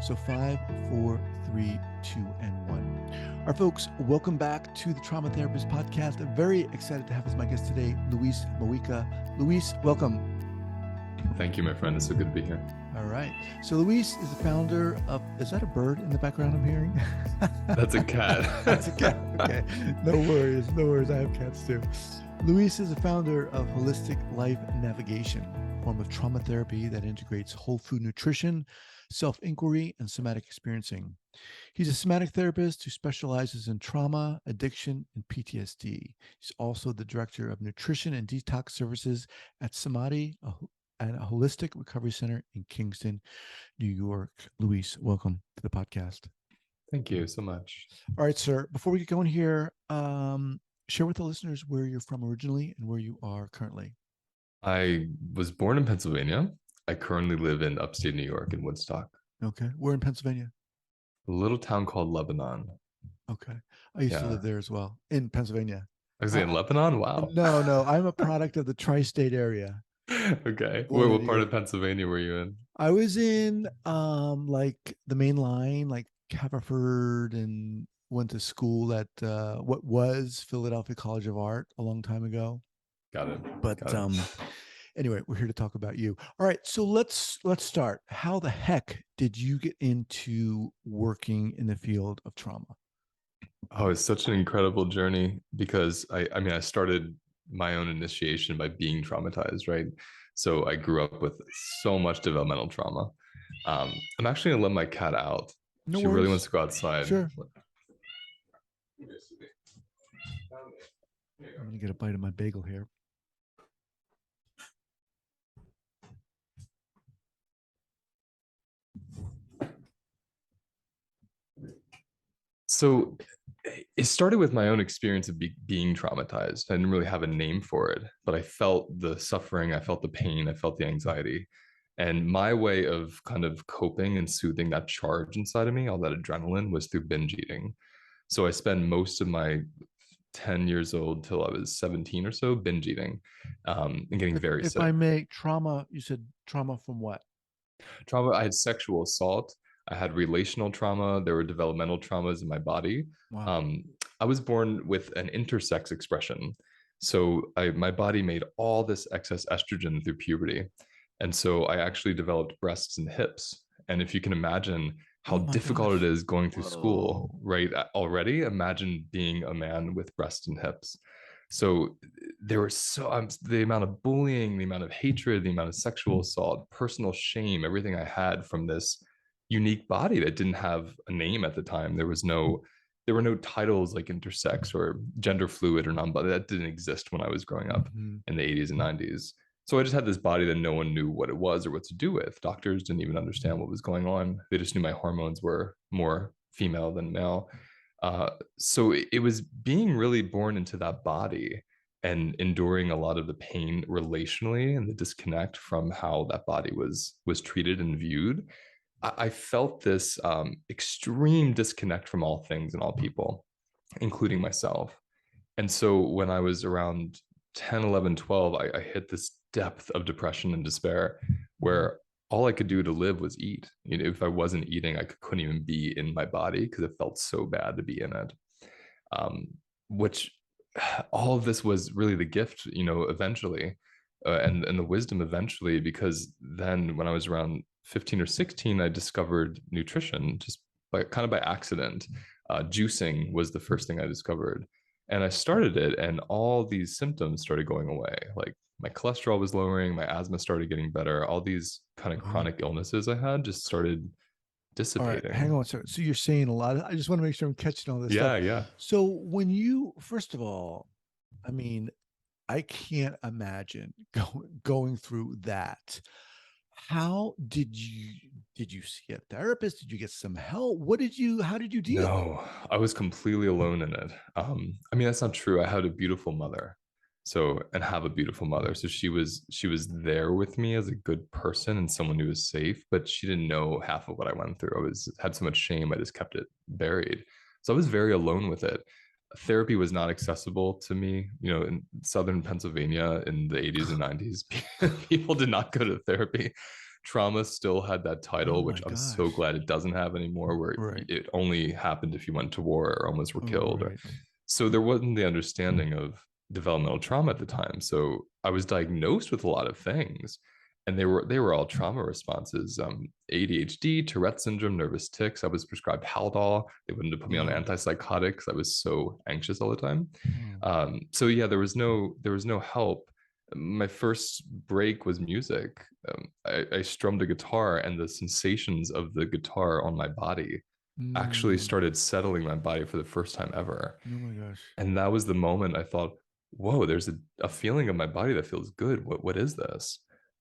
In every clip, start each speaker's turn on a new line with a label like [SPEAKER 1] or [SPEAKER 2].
[SPEAKER 1] So 5, 4, 3, 2, and 1. All right, folks, welcome back to the Trauma Therapist podcast. I'm very excited to have as my guest today, Luis Mojica. Luis, welcome.
[SPEAKER 2] Thank you, my friend. It's so good to be here.
[SPEAKER 1] All right. So Luis is the founder of, is that a bird in the background I'm hearing?
[SPEAKER 2] That's a cat.
[SPEAKER 1] That's a cat. Okay. No worries. No worries. I have cats too. Luis is the founder of Holistic Life Navigation, a form of trauma therapy that integrates whole food nutrition, self-inquiry, and somatic experiencing. He's a somatic therapist who specializes in trauma, addiction, and PTSD. He's also the director of nutrition and detox services at Samadhi, and a holistic recovery center in Kingston, New York. Luis, welcome to the podcast.
[SPEAKER 2] Thank you so much.
[SPEAKER 1] All right, sir. Before we get going here, share with the listeners where you're from originally and where you are currently.
[SPEAKER 2] I was born in Pennsylvania. I currently live in upstate New York in Woodstock.
[SPEAKER 1] Okay. Where in Pennsylvania?
[SPEAKER 2] A little town called Lebanon.
[SPEAKER 1] Okay. I used to live there as well, in Pennsylvania.
[SPEAKER 2] I was in Lebanon? Wow.
[SPEAKER 1] No. I'm a product of the tri-state area.
[SPEAKER 2] Okay. What part of Pennsylvania were you in?
[SPEAKER 1] I was in like the main line, like Haverford, and went to school at what was Philadelphia College of Art a long time ago.
[SPEAKER 2] Got it.
[SPEAKER 1] But anyway, we're here to talk about you. All right, so let's start. How the heck did you get into working in the field of trauma?
[SPEAKER 2] Oh, it's such an incredible journey because I started my own initiation by being traumatized, right? So I grew up with so much developmental trauma. I'm actually gonna let my cat out.
[SPEAKER 1] No
[SPEAKER 2] she
[SPEAKER 1] worries.
[SPEAKER 2] really wants to go outside.
[SPEAKER 1] Sure. I'm gonna get a bite of my bagel here.
[SPEAKER 2] So it started with my own experience of being traumatized. I didn't really have a name for it, but I felt the suffering, I felt the pain, I felt the anxiety. And my way of kind of coping and soothing that charge inside of me, all that adrenaline, was through binge eating. So I spent most of my 10 years old till I was 17 or so binge eating and getting very sick.
[SPEAKER 1] If I may, trauma, you said trauma from what?
[SPEAKER 2] Trauma, I had sexual assault. I had relational trauma. There were developmental traumas in my body.
[SPEAKER 1] Wow.
[SPEAKER 2] I was born with an intersex expression. So my body made all this excess estrogen through puberty. And so I actually developed breasts and hips. And if you can imagine how difficult it is going through school, right? Already, imagine being a man with breasts and hips. So there were the amount of bullying, the amount of hatred, the amount of sexual assault, personal shame, everything I had from this unique body that didn't have a name at the time. There were no titles like intersex or gender fluid or non-binary. That didn't exist when I was growing up in the 80s and 90s. So I just had this body that no one knew what it was or what to do with. Doctors didn't even understand what was going on. They just knew my hormones were more female than male. So it was being really born into that body and enduring a lot of the pain relationally and the disconnect from how that body was treated and viewed. I felt this extreme disconnect from all things and all people, including myself. And so when I was around 10, 11, 12, I hit this depth of depression and despair where all I could do to live was eat. You know, if I wasn't eating, I couldn't even be in my body because it felt so bad to be in it. Which all of this was really the gift, you know, eventually, and the wisdom eventually, because then when I was around 15 or 16, I discovered nutrition just by accident. Juicing was the first thing I discovered. And I started it, and all these symptoms started going away. Like my cholesterol was lowering, my asthma started getting better. All these kind of chronic illnesses I had just started dissipating.
[SPEAKER 1] All right, hang on, sir. So you're saying a lot. I just want to make sure I'm catching all this stuff.
[SPEAKER 2] Yeah.
[SPEAKER 1] So when you, first of all, I mean, I can't imagine going through that. How did you see a therapist? Did you get some help? How did you deal?
[SPEAKER 2] No, I was completely alone in it. I mean, that's not true. I had a beautiful mother. And have a beautiful mother. So she was there with me as a good person and someone who was safe, but she didn't know half of what I went through. Had so much shame. I just kept it buried. So I was very alone with it. Therapy was not accessible to me. You know, in Southern Pennsylvania in the 80s and 90s, people did not go to therapy. trauma still had that title,
[SPEAKER 1] Oh
[SPEAKER 2] which
[SPEAKER 1] my
[SPEAKER 2] I'm so
[SPEAKER 1] gosh.
[SPEAKER 2] glad it doesn't have anymore, where
[SPEAKER 1] Right.
[SPEAKER 2] it only happened if you went to war or almost were
[SPEAKER 1] Oh,
[SPEAKER 2] killed.
[SPEAKER 1] right.
[SPEAKER 2] So there wasn't the understanding of developmental trauma at the time. So I was diagnosed with a lot of things, and they were all trauma responses: ADHD, Tourette syndrome, nervous tics. I was prescribed Haldol. They wouldn't put me on
[SPEAKER 1] Oh,
[SPEAKER 2] antipsychotics. I was so anxious all the time.
[SPEAKER 1] oh.
[SPEAKER 2] So yeah, there was no help. My first break was music. I strummed a guitar, and the sensations of the guitar on my body actually
[SPEAKER 1] Mm.
[SPEAKER 2] started settling my body for the first time ever.
[SPEAKER 1] Oh my gosh.
[SPEAKER 2] And that was the moment I thought, whoa, there's a feeling of my body that feels good. What is this?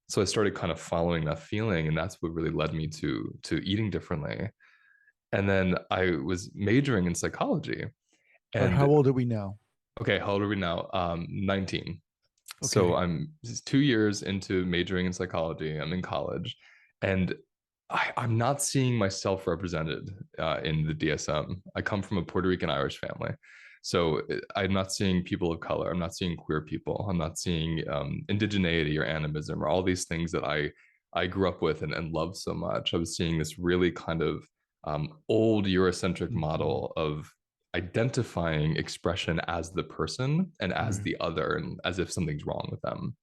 [SPEAKER 2] So I started kind of following that feeling, and that's what really led me to eating differently. And then I was majoring in psychology.
[SPEAKER 1] All right, how
[SPEAKER 2] And
[SPEAKER 1] old are we now?
[SPEAKER 2] okay, how old are we now? 19. So
[SPEAKER 1] Okay.
[SPEAKER 2] I'm 2 years into majoring in psychology. I'm in college, and I'm not seeing myself represented in the DSM. I come from a Puerto Rican Irish family. So I'm not seeing people of color. I'm not seeing queer people. I'm not seeing indigeneity or animism or all these things that I grew up with and loved so much. I was seeing this really kind of old Eurocentric
[SPEAKER 1] Hmm.
[SPEAKER 2] model of identifying expression as the person and as
[SPEAKER 1] Right.
[SPEAKER 2] the other, and as if something's wrong with them.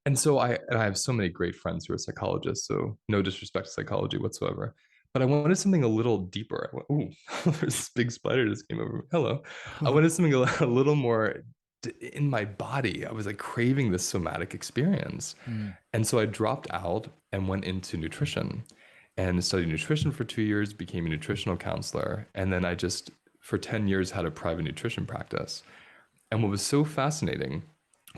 [SPEAKER 2] And so I have so many great friends who are psychologists, so no disrespect to psychology whatsoever. But I wanted something a little deeper. I went, ooh, there's this big spider just came over. Hello. I wanted something a little more in my body. I was like craving this somatic experience.
[SPEAKER 1] Mm.
[SPEAKER 2] And so I dropped out and went into nutrition and studied nutrition for 2 years, became a nutritional counselor. And then I just, for 10 years, had a private nutrition practice. And what was so fascinating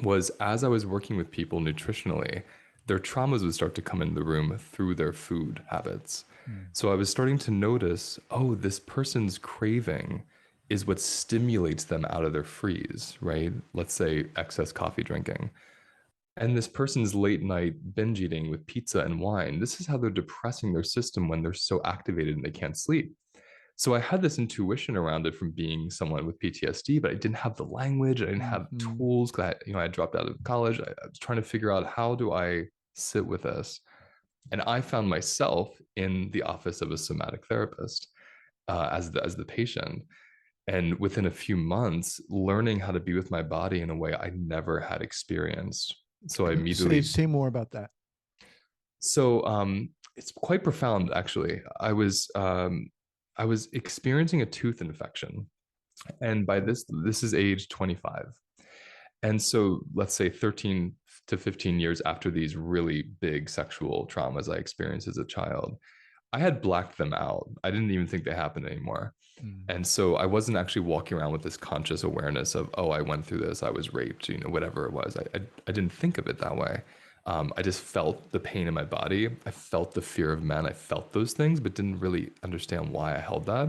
[SPEAKER 2] was as I was working with people nutritionally, their traumas would start to come in the room through their food habits.
[SPEAKER 1] Mm.
[SPEAKER 2] So I was starting to notice, oh, this person's craving is what stimulates them out of their freeze, right? Let's say excess coffee drinking. And this person's late night binge eating with pizza and wine, this is how they're depressing their system when they're so activated and they can't sleep. So I had this intuition around it from being someone with PTSD, but I didn't have the language. I didn't have
[SPEAKER 1] Hmm.
[SPEAKER 2] tools because I dropped out of college. I was trying to figure out, how do I sit with this? And I found myself in the office of a somatic therapist as the patient. And within a few months, learning how to be with my body in a way I never had experienced. So I
[SPEAKER 1] Say
[SPEAKER 2] immediately,
[SPEAKER 1] say more about that.
[SPEAKER 2] so it's quite profound actually. I was experiencing a tooth infection, and by this is age 25. And so let's say 13 to 15 years after these really big sexual traumas I experienced as a child, I had blacked them out. I didn't even think they happened anymore.
[SPEAKER 1] Mm.
[SPEAKER 2] And so I wasn't actually walking around with this conscious awareness of, oh, I went through this, I was raped, whatever it was. I didn't think of it that way. I just felt the pain in my body. I felt the fear of men. I felt those things, but didn't really understand why I held that.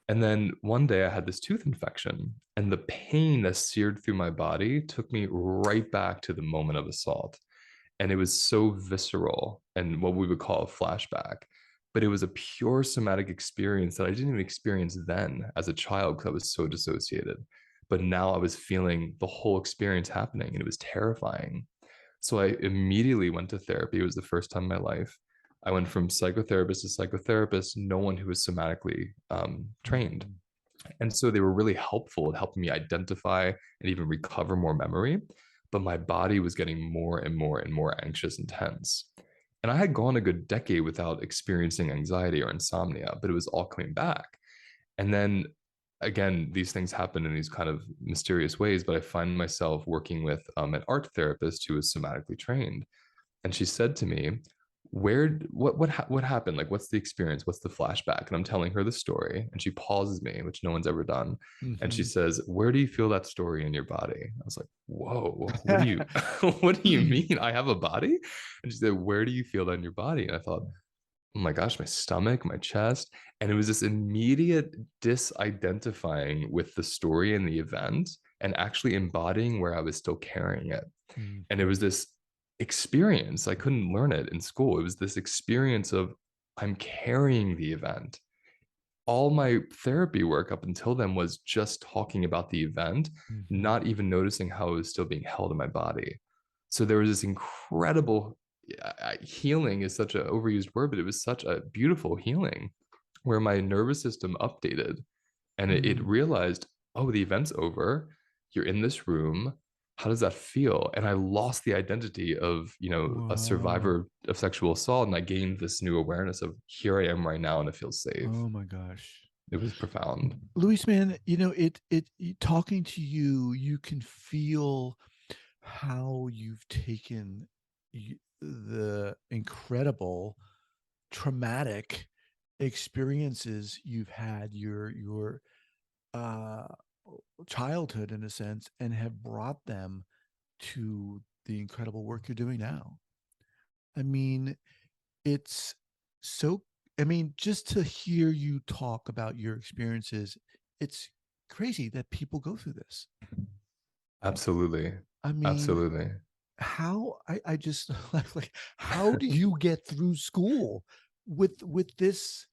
[SPEAKER 2] And then one day I had this tooth infection, and the pain that seared through my body took me right back to the moment of assault. And it was so visceral and what we would call a flashback. But it was a pure somatic experience that I didn't even experience then as a child because I was so dissociated. But now I was feeling the whole experience happening, and it was terrifying. So I immediately went to therapy. It was the first time in my life. I went from psychotherapist to psychotherapist, no one who was somatically trained.
[SPEAKER 1] Mm.
[SPEAKER 2] And so they were really helpful at helping me identify and even recover more memory. But my body was getting more and more and more anxious and tense. And I had gone a good decade without experiencing anxiety or insomnia, but it was all coming back. And then again, these things happen in these kind of mysterious ways, but I find myself working with an art therapist who is somatically trained. And she said to me, what happened? Like, what's the experience? What's the flashback? And I'm telling her the story, and she pauses me, which no one's ever done. And she
[SPEAKER 1] Hmm.
[SPEAKER 2] says, where do you feel that story in your body? I was like, whoa, what do you what do you mean I have a body? And she said, where do you feel that in your body? And I thought, oh my gosh, my stomach, my chest. And it was this immediate disidentifying with the story and the event, and actually embodying where I was still carrying it. And it
[SPEAKER 1] Hmm.
[SPEAKER 2] was this experience. I couldn't learn it in school. It was this experience of, I'm carrying the event. All my therapy work up until then was just talking about the event,
[SPEAKER 1] Hmm.
[SPEAKER 2] not even noticing how it was still being held in my body. So there was this incredible healing is such an overused word, but it was such a beautiful healing where my nervous system updated and it
[SPEAKER 1] Mm,
[SPEAKER 2] realized, oh, the event's over. You're in this room. How does that feel? And I lost the identity of, a
[SPEAKER 1] wow.
[SPEAKER 2] survivor of sexual assault. And I gained this new awareness of here I am right now and it feels safe.
[SPEAKER 1] Oh my gosh.
[SPEAKER 2] It was profound.
[SPEAKER 1] Luis, man, talking to you, you can feel how you've taken the incredible traumatic experiences you've had, your uh childhood in a sense, and have brought them to the incredible work you're doing now. I mean, it's so, I mean, just to hear you talk about your experiences, it's crazy that people go through this.
[SPEAKER 2] Absolutely.
[SPEAKER 1] I mean,
[SPEAKER 2] Absolutely.
[SPEAKER 1] how I just like how do you get through school with this,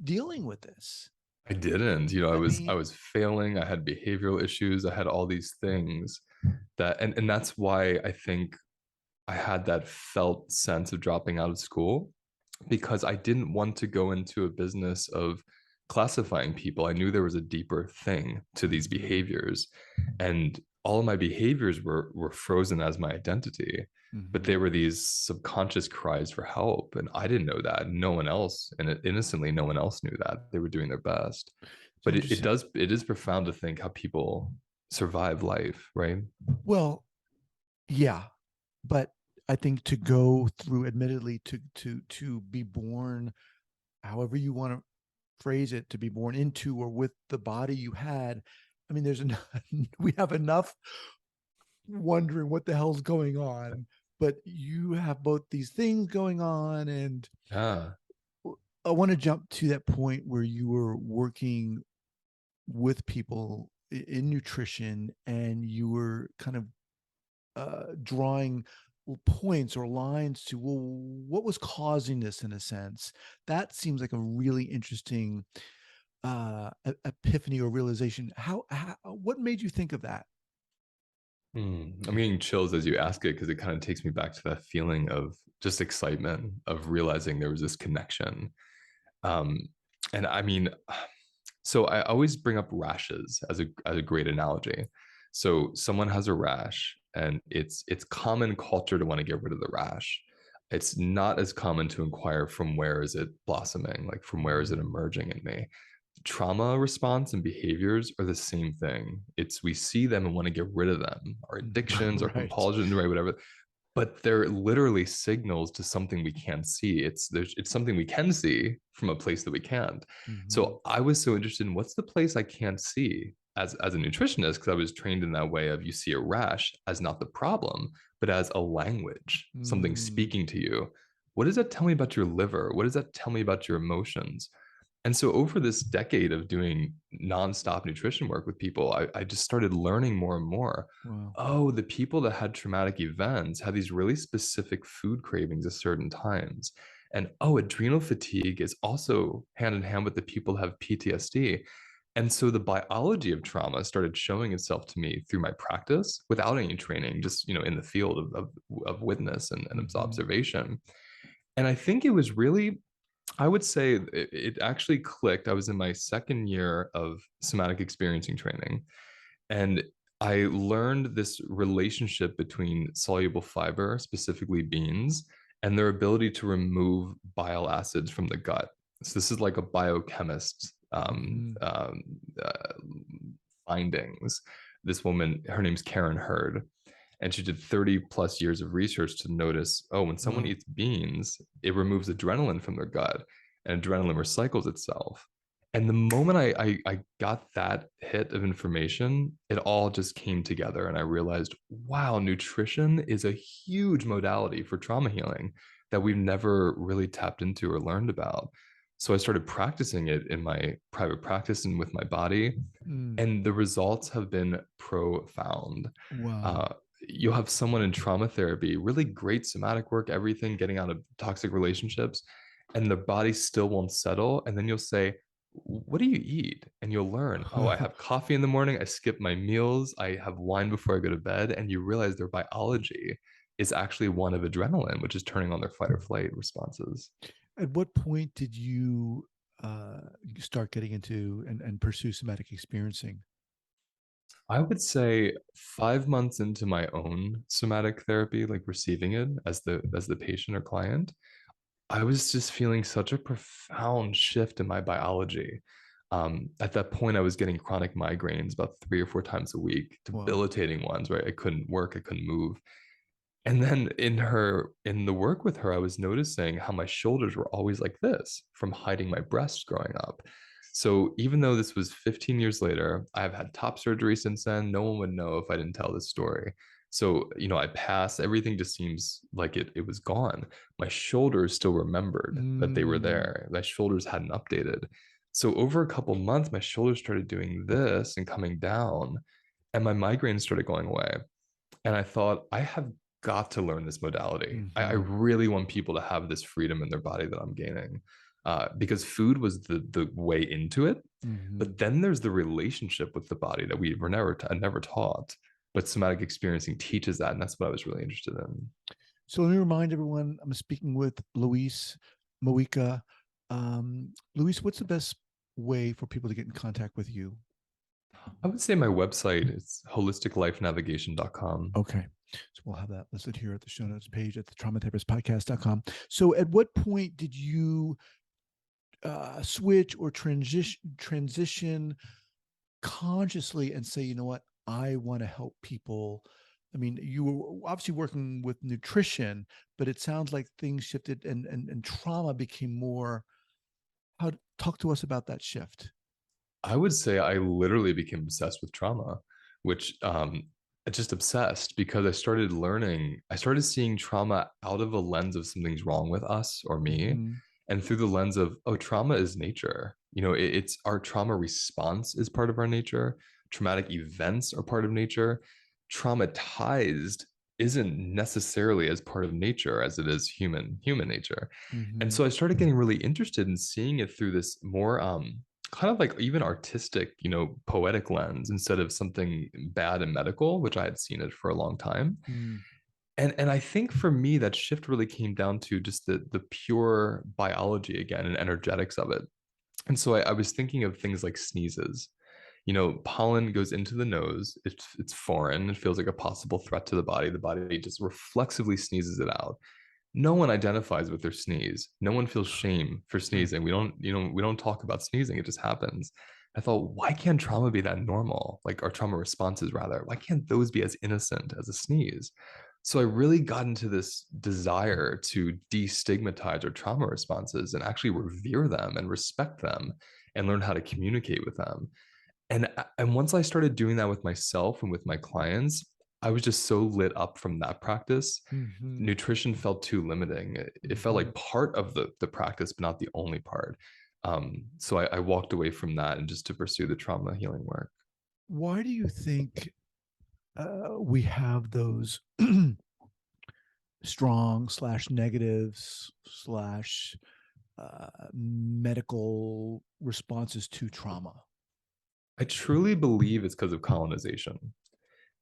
[SPEAKER 1] dealing with this?
[SPEAKER 2] I didn't, I
[SPEAKER 1] I
[SPEAKER 2] was I
[SPEAKER 1] mean,
[SPEAKER 2] was failing. I had behavioral issues. I had all these things and that's why I think I had that felt sense of dropping out of school because I didn't want to go into a business of classifying people. I knew there was a deeper thing to these
[SPEAKER 1] mhm,
[SPEAKER 2] behaviors, and all of my behaviors were frozen as my identity. But they
[SPEAKER 1] mhm.
[SPEAKER 2] were these subconscious cries for help, and I didn't know that. No one else, and innocently, no one else knew that. They were doing their best.
[SPEAKER 1] It's
[SPEAKER 2] But
[SPEAKER 1] interesting.
[SPEAKER 2] it is profound to think how people survive life, right?
[SPEAKER 1] Well, yeah, but I think to go through, admittedly, to be born, however you want to phrase it, to be born into or with the body you had. I mean, there's enough, we have enough wondering what the hell's going on, but you have both these things going on. And
[SPEAKER 2] Yeah.
[SPEAKER 1] I want to jump to that point where you were working with people in nutrition, and you were kind of drawing points or lines to, well, what was causing this in a sense. That seems like a really interesting epiphany or realization. How what made you think of that?
[SPEAKER 2] I'm getting chills as you ask it because it kind of takes me back to that feeling of just excitement of realizing there was this connection. Um, and I mean, so I always bring up rashes as a great analogy. So someone has a rash, and it's common culture to want to get rid of the rash. It's not as common to inquire from where is it blossoming, like from where is it
[SPEAKER 1] Mm.
[SPEAKER 2] emerging in me. Trauma response and behaviors are the same thing. It's we see them and want to get rid of them, our addictions, our
[SPEAKER 1] Right.
[SPEAKER 2] compulsions, right, whatever. But they're literally signals to something we can't see. It's something we can see from a place that we can't.
[SPEAKER 1] Hmm.
[SPEAKER 2] So I was so interested in what's the place I can't see as a nutritionist, because I was trained in that way of you see a rash as not the problem, but as a language, something
[SPEAKER 1] Mm.
[SPEAKER 2] speaking to you. What does that tell me about your liver? What does that tell me about your emotions? And so over this decade of doing nonstop nutrition work with people, I just started learning more and more.
[SPEAKER 1] Wow.
[SPEAKER 2] Oh, the people that had traumatic events had these really specific food cravings at certain times. And oh, adrenal fatigue is also hand in hand with the people that have PTSD. And so the biology of trauma started showing itself to me through my practice without any training, just in the field of witness and
[SPEAKER 1] Hmm.
[SPEAKER 2] observation. And I think it was really, I would say it actually clicked. I was in my second year of somatic experiencing training, and I learned this relationship between soluble fiber, specifically beans, and their ability to remove bile acids from the gut. So this is like a biochemist
[SPEAKER 1] Hmm.
[SPEAKER 2] uh, findings. This woman, her name's Karen Hurd, and she did 30 plus years of research to notice, oh, when someone
[SPEAKER 1] Wow.
[SPEAKER 2] eats beans, it removes adrenaline from their gut, and adrenaline recycles itself. And the moment I got that hit of information, it all just came together. And I realized, wow, nutrition is a huge modality for trauma healing that we've never really tapped into or learned about. So I started practicing it in my private practice and with my body,
[SPEAKER 1] Mm.
[SPEAKER 2] and the results have been profound.
[SPEAKER 1] Wow.
[SPEAKER 2] Uh, you'll have someone in trauma therapy, really great somatic work, everything, getting out of toxic relationships, and the body still won't settle. And then you'll say, what do you eat? And you'll learn, oh, I have coffee in the morning, I skip my meals, I have wine before I go to bed. And you realize their biology is actually one of adrenaline, which is turning on their fight or flight responses.
[SPEAKER 1] At what point did you uh, start getting into and pursue somatic experiencing?
[SPEAKER 2] I would say 5 months into my own somatic therapy, like receiving it as the patient or client, I was just feeling such a profound shift in my biology. At that point, I was getting chronic migraines about 3 or 4 times a week,
[SPEAKER 1] Wow.
[SPEAKER 2] debilitating ones, right? I couldn't work, I couldn't move. And then in the work with her, I was noticing how my shoulders were always like this from hiding my breasts growing up. So even though this was 15 years later, I've had top surgery since then. No one would know if I didn't tell this story. So, I passed, everything just seems like it was gone. My shoulders still remembered that they were
[SPEAKER 1] Mm,
[SPEAKER 2] there. My shoulders hadn't updated. So over a couple months, my shoulders started doing this and coming down, and my migraines started going away. And I thought, I have got to learn this modality. I
[SPEAKER 1] hmm
[SPEAKER 2] really want people to have this freedom in their body that I'm gaining, because food was the way into it.
[SPEAKER 1] hmm
[SPEAKER 2] But then there's the relationship with the body that we were never taught. But somatic experiencing teaches that, and that's what I was really interested in.
[SPEAKER 1] So let me remind everyone, I'm speaking with Luis Mojica. Luis, what's the best way for people to get in contact with you?
[SPEAKER 2] I would say my website is holisticlifenavigation.com.
[SPEAKER 1] Okay. So we'll have that listed here at the show notes page at the traumatherapistpodcast.com. So at what point did you switch or transition consciously and say, you know what, I want to help people? I mean, you were obviously working with nutrition, but it sounds like things shifted and trauma became more. How talk to us about that shift?
[SPEAKER 2] I would say I literally became obsessed with trauma, which just obsessed because I started seeing trauma out of a lens of something's wrong with us or me,
[SPEAKER 1] Mm-hmm.
[SPEAKER 2] and through the lens of, oh, trauma is nature. It's our trauma response is part of our nature. Traumatic events are part of nature. Traumatized isn't necessarily as part of nature as it is human nature. And
[SPEAKER 1] Mm-hmm.
[SPEAKER 2] so I started getting really interested in seeing it through this more kind of like even artistic, poetic lens instead of something bad and medical, which I had seen it for a long time.
[SPEAKER 1] Mm.
[SPEAKER 2] And I think for me that shift really came down to just the pure biology again and energetics of it. And so I was thinking of things like sneezes. Pollen goes into the nose. It's foreign. It feels like a possible threat to the body. The body just reflexively sneezes it out. No one identifies with their sneeze. No one feels shame for
[SPEAKER 1] Right.
[SPEAKER 2] sneezing. We don't talk about sneezing. It just happens. I thought, why can't trauma be that normal? Like our trauma responses, rather. Why can't those be as innocent as a sneeze? So I really got into this desire to destigmatize our trauma responses and actually revere them and respect them and learn how to communicate with them. And once I started doing that with myself and with my clients, I was just so lit up from that practice.
[SPEAKER 1] Mm-hmm.
[SPEAKER 2] Nutrition felt too limiting. It felt
[SPEAKER 1] Mm-hmm.
[SPEAKER 2] like part of the practice, but not the only part. So I walked away from that and just to pursue the trauma healing work.
[SPEAKER 1] Why do you think we have those strong slash negatives slash medical responses to trauma?
[SPEAKER 2] I truly believe it's because of colonization.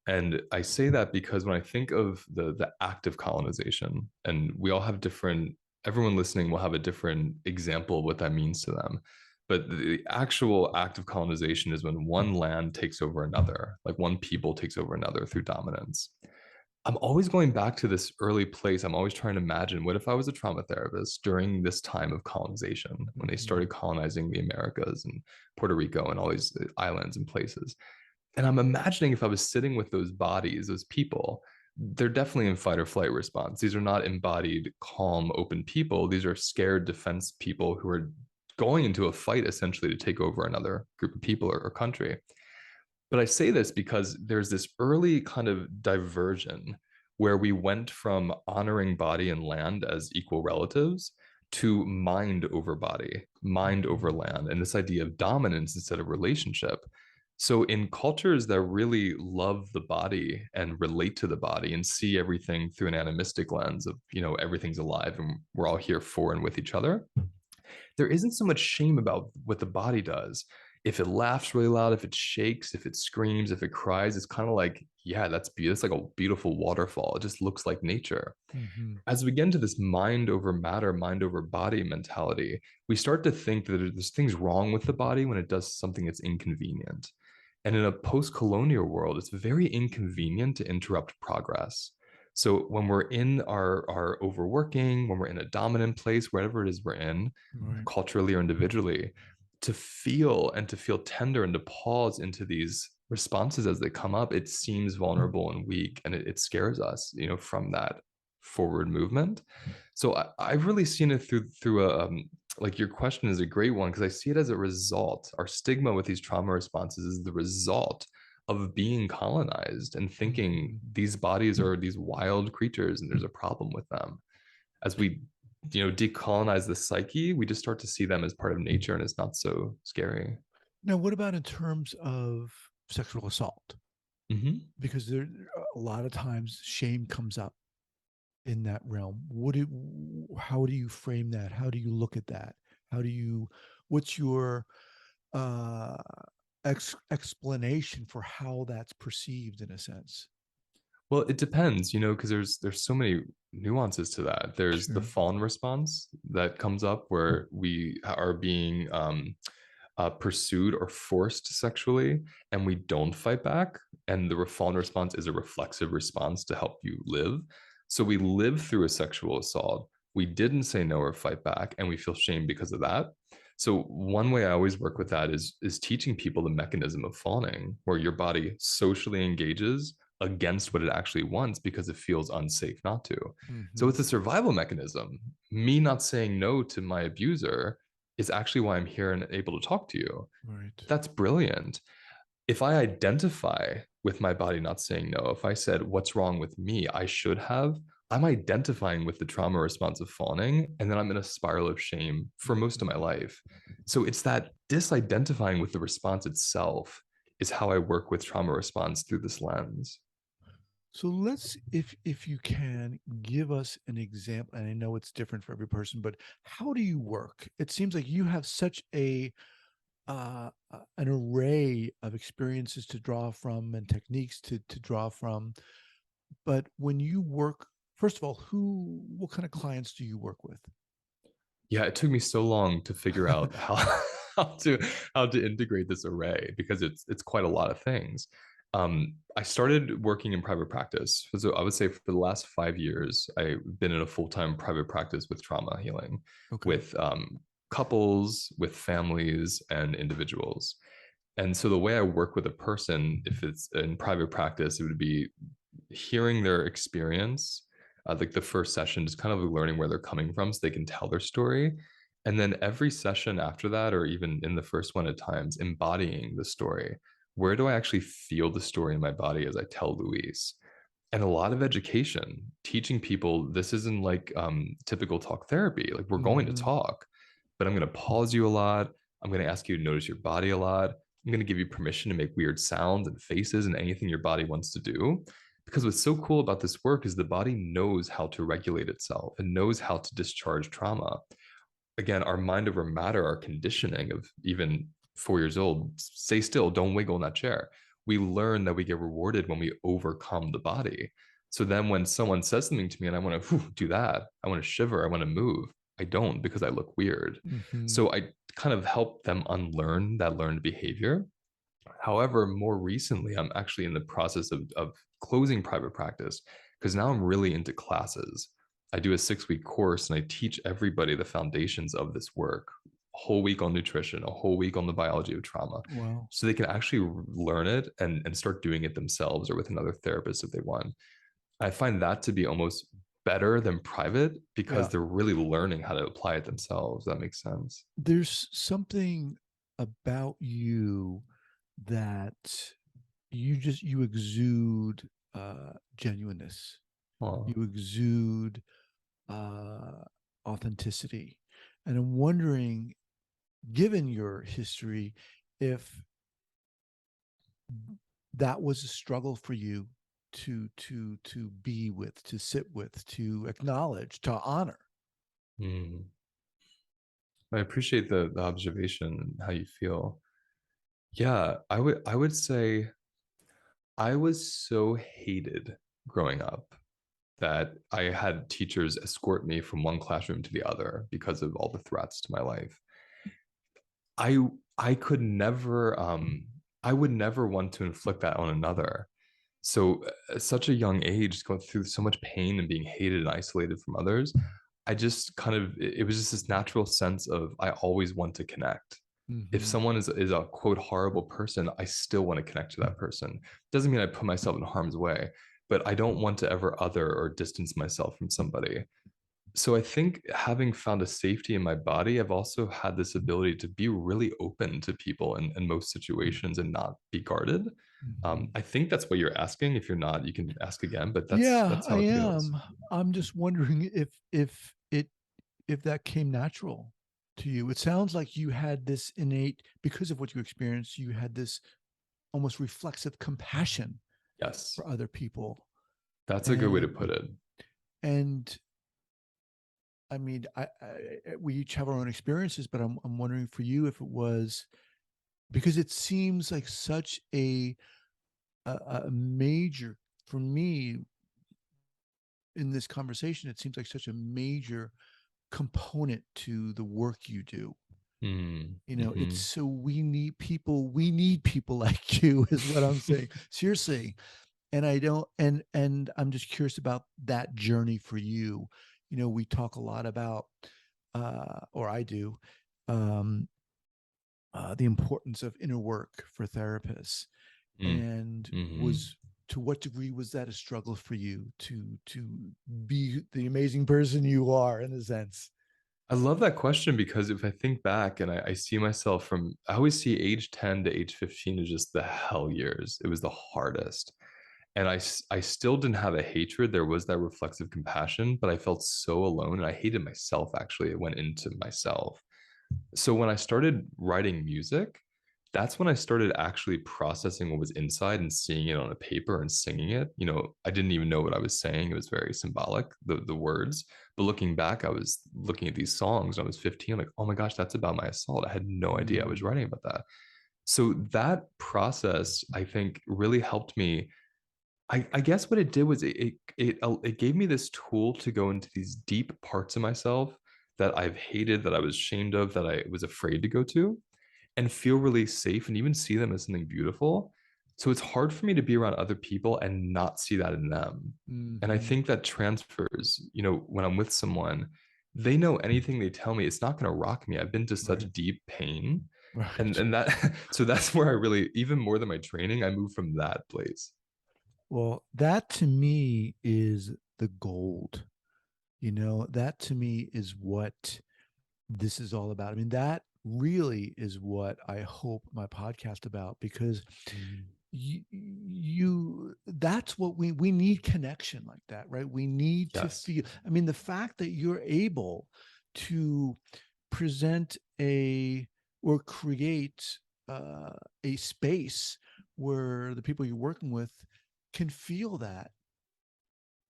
[SPEAKER 2] And I say that because when I think of the act of colonization, and we all have different, everyone listening will have a different example of what that means to them. But the actual act of colonization is when one land takes over another, like one people takes over another through dominance. I'm always going back to this early place. I'm always trying to imagine what if I was a trauma therapist during this time of colonization, when they
[SPEAKER 1] Mm-hmm.
[SPEAKER 2] started colonizing the Americas and Puerto Rico and all these islands and places. And I'm imagining if I was sitting with those bodies, those people, they're definitely in fight or flight response. These are not embodied, calm, open people. These are scared defense people who are going into a fight essentially to take over another group of people or country. But I say this because there's this early kind of diversion where we went from honoring body and land as equal relatives to mind over body, mind over
[SPEAKER 1] Mm-hmm.
[SPEAKER 2] land, and this idea of dominance instead of relationship. So, in cultures that really love the body and relate to the body and see everything through an animistic lens of, everything's alive and we're all here for and with each other, there isn't so much shame about what the body does. If it laughs really loud, if it shakes, if it screams, if it cries, it's kind of like, yeah, it's like a beautiful waterfall. It just looks like nature.
[SPEAKER 1] Hmm.
[SPEAKER 2] As we get into this mind over matter, mind over body mentality, we start to think that there's things wrong with the body when it does something that's inconvenient. And in a post colonial world, it's very inconvenient to interrupt progress. So when we're in our overworking, when we're in a dominant place, wherever it is we're in,
[SPEAKER 1] Right.
[SPEAKER 2] culturally or individually, to feel and to feel tender and to pause into these responses as they come up, it seems vulnerable and weak, and it scares us, from that forward movement. So I've really seen it through a like your question is a great one because I see it as a result. Our stigma with these trauma responses is the result of being colonized and thinking
[SPEAKER 1] Mhm.
[SPEAKER 2] these bodies are these wild creatures and there's a problem with them. As we decolonize the psyche, we just start to see them as part of nature and it's not so scary.
[SPEAKER 1] Now, what about in terms of sexual assault?
[SPEAKER 2] Hmm.
[SPEAKER 1] Because there a lot of times shame comes up in that realm. How do you frame that? How do you look at that? How do you what's your uh explanation for how that's perceived in a sense?
[SPEAKER 2] Well, it depends, because there's so many nuances to that. There's the
[SPEAKER 1] Sure.
[SPEAKER 2] fawn response that comes up where we are being pursued or forced sexually, and we don't fight back. And the fawn response is a reflexive response to help you live. So we live through a sexual assault. We didn't say no or fight back, and we feel shame because of that. So one way I always work with that is teaching people the mechanism of fawning, where your body socially engages against what it actually wants because it feels unsafe not to. So
[SPEAKER 1] Hmm.
[SPEAKER 2] it's a survival mechanism. Me not saying no to my abuser is actually why I'm here and able to talk to you.
[SPEAKER 1] Right.
[SPEAKER 2] That's brilliant. If I identify with my body not saying no, if I said, what's wrong with me? I should have, I'm identifying with the trauma response of fawning, and then I'm in a spiral of shame for most of my
[SPEAKER 1] Mhm.
[SPEAKER 2] life. So it's that disidentifying with the response itself is how I work with trauma response through this lens.
[SPEAKER 1] So let's, if you can, give us an example. And I know it's different for every person, but how do you work? It seems like you have such an array of experiences to draw from and techniques to draw from. But when you work, first of all, what kind of clients do you work with?
[SPEAKER 2] Yeah, it took me so long to figure out how how to how to integrate this array because it's quite a lot of things. I started working in private practice. So I would say for the last 5 years, I've been in a full-time private practice with trauma healing,
[SPEAKER 1] Okay.
[SPEAKER 2] with couples, with families, and individuals. And so the way I work with a person, if it's in private practice, it would be hearing their experience, like the first session, just kind of learning where they're coming from so they can tell their story. And then every session after that, or even in the first one at times, embodying the story. Where do I actually feel the story in my body as I tell Luis? And a lot of education, teaching people this isn't like typical talk therapy. Like we're going to
[SPEAKER 1] Hmm.
[SPEAKER 2] talk, but I'm going to pause you a lot. I'm going to ask you to notice your body a lot. I'm going to give you permission to make weird sounds and faces and anything your body wants to do. Because what's so cool about this work is the body knows how to regulate itself and knows how to discharge trauma. Again, our mind over matter, our conditioning of even 4 years old, stay still, don't wiggle in that chair. We learn that we get rewarded when we overcome the body. So then when someone says something to me and I want to do that, I want to shiver, I want to move, I don't because I look weird.
[SPEAKER 1] Hmm.
[SPEAKER 2] So I kind of help them unlearn that learned behavior. However, more recently, I'm actually in the process of closing private practice because now I'm really into classes. I do a 6 week course and I teach everybody the foundations of this work, a whole week on nutrition, a whole week on the biology of trauma,
[SPEAKER 1] Wow.
[SPEAKER 2] so they can actually learn it and start doing it themselves or with another therapist if they want. I find that to be almost better than private because
[SPEAKER 1] Yeah.
[SPEAKER 2] they're really learning how to apply it themselves. That makes sense.
[SPEAKER 1] There's something about you that you exude genuineness.
[SPEAKER 2] Oh.
[SPEAKER 1] You exude uh, authenticity. And I'm wondering, given your history, if that was a struggle for you to be with, to sit with, to acknowledge, to honor.
[SPEAKER 2] Mm. I appreciate the observation and how you feel. Yeah, I would say I was so hated growing up that I had teachers escort me from one classroom to the other because of all the threats to my life. I I could never I would never want to inflict that on another. So at such a young age, going through so much pain and being hated and isolated from others, I just kind of it was just this natural sense of I always want to connect. If
[SPEAKER 1] Mm-hmm.
[SPEAKER 2] someone is a quote horrible person, I still want to connect to that person. Doesn't mean I put myself in harm's way, but I don't want to ever other or distance myself from somebody. So I think having found a safety in my body, I've also had this ability to be really open to people in most situations and not be guarded.
[SPEAKER 1] Mm-hmm.
[SPEAKER 2] I think that's what you're asking. If you're not, you can ask again, but
[SPEAKER 1] Yeah,
[SPEAKER 2] that's
[SPEAKER 1] I
[SPEAKER 2] how it feels.
[SPEAKER 1] am. I'm just wondering if that came natural to you. It sounds like you had this innate, because of what you experienced, you had this almost reflexive compassion
[SPEAKER 2] Yes,
[SPEAKER 1] for other people.
[SPEAKER 2] that's a good way to
[SPEAKER 1] And
[SPEAKER 2] put it.
[SPEAKER 1] and I mean, we each have our own experiences, but I'm wondering for you if it was because it seems like such a major for me in this conversation. It seems like such a major component to the work you do.
[SPEAKER 2] Mm,
[SPEAKER 1] You know, it's
[SPEAKER 2] hmm.
[SPEAKER 1] so we need people like you is what I'm saying. Seriously. And I don't and I'm just curious about that journey for you. You know, we talk a lot about or I do, um the importance of inner work for therapists.
[SPEAKER 2] Mm,
[SPEAKER 1] And
[SPEAKER 2] hmm.
[SPEAKER 1] was to what degree was that a struggle for you to be the amazing person you are in a sense?
[SPEAKER 2] I love that question because if I think back and I see myself from, I always see age 10 to age 15 as just the hell years. It was the hardest. And I still didn't have a hatred. There was that reflexive compassion, but I felt so alone and I hated myself actually. It went into myself. So when I started writing music, that's when I started actually processing what was inside and seeing it on a paper and singing it. You know, I didn't even know what I was saying. It was very symbolic, the words. But looking back, I was looking at these songs when I was 15, like, oh my gosh, that's about my assault. I had no idea I was
[SPEAKER 1] Mm,
[SPEAKER 2] writing about that. So that process, I think, really helped me. I guess what it did was it gave me this tool to go into these deep parts of myself that I've hated, that I was ashamed of, that I was afraid to go to, and feel really safe and even see them as something beautiful. So it's hard for me to be around other people and not see that in them. And I
[SPEAKER 1] mm-hmm.
[SPEAKER 2] think that transfers, you know, when I'm with someone, they know anything they tell me, it's not going to rock me. I've been to such
[SPEAKER 1] Right.
[SPEAKER 2] deep pain.
[SPEAKER 1] Right.
[SPEAKER 2] And that, so that's where I really, even more than my training, I moved from that place.
[SPEAKER 1] Well, that to me is the gold. You know, that to me is what this is all about. I mean, that really is what I hope my podcast about because
[SPEAKER 2] Mm.
[SPEAKER 1] you that's what we need connection like that, right? We need to
[SPEAKER 2] Yes.
[SPEAKER 1] feel. I mean, the fact that you're able to present a or create uh, a space where the people you're working with can feel that,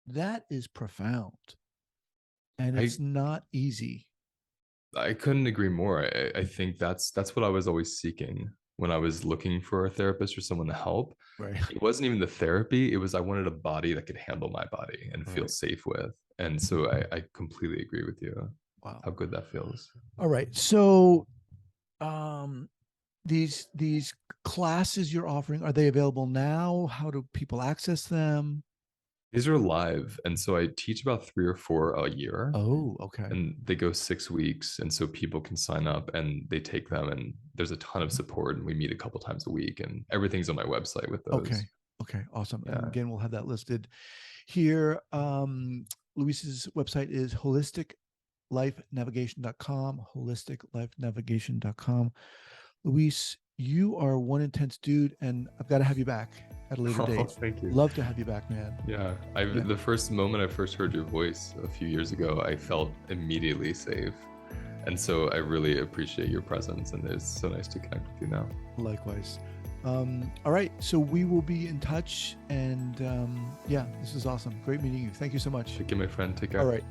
[SPEAKER 1] that is profound, and
[SPEAKER 2] I
[SPEAKER 1] it's not easy.
[SPEAKER 2] I couldn't agree more. I think that's what I was always seeking when I was looking for a therapist or someone to help.
[SPEAKER 1] Right.
[SPEAKER 2] It wasn't even the therapy, it was I wanted a body that could handle my body and feel
[SPEAKER 1] Right.
[SPEAKER 2] safe with. And so I completely agree with you.
[SPEAKER 1] Wow.
[SPEAKER 2] How good that feels.
[SPEAKER 1] All right. So um these classes you're offering, are they available now? How do people access them?
[SPEAKER 2] These are live. And so I teach about 3 or 4 a year
[SPEAKER 1] Oh, okay.
[SPEAKER 2] and they go 6 weeks. And so people can sign up and they take them and there's a ton of support and we meet a couple times a week and everything's on my website with those.
[SPEAKER 1] Okay. Okay. Awesome. And
[SPEAKER 2] Yeah.
[SPEAKER 1] again, we'll have that listed here. Luis's website is holisticlifenavigation.com, holisticlifenavigation.com. Luis, you are one intense dude, and I've got to have you back at a later
[SPEAKER 2] Oh,
[SPEAKER 1] date.
[SPEAKER 2] thank you.
[SPEAKER 1] Love to have you back, man.
[SPEAKER 2] Yeah,
[SPEAKER 1] Yeah.
[SPEAKER 2] the first moment I first heard your voice a few years ago, I felt immediately safe. And so I really appreciate your presence and it's so nice to connect with you now.
[SPEAKER 1] Likewise. All right. So we will be in touch. And yeah, this is awesome. Great meeting you. Thank you so much.
[SPEAKER 2] Take care, my friend. Take care.
[SPEAKER 1] All right.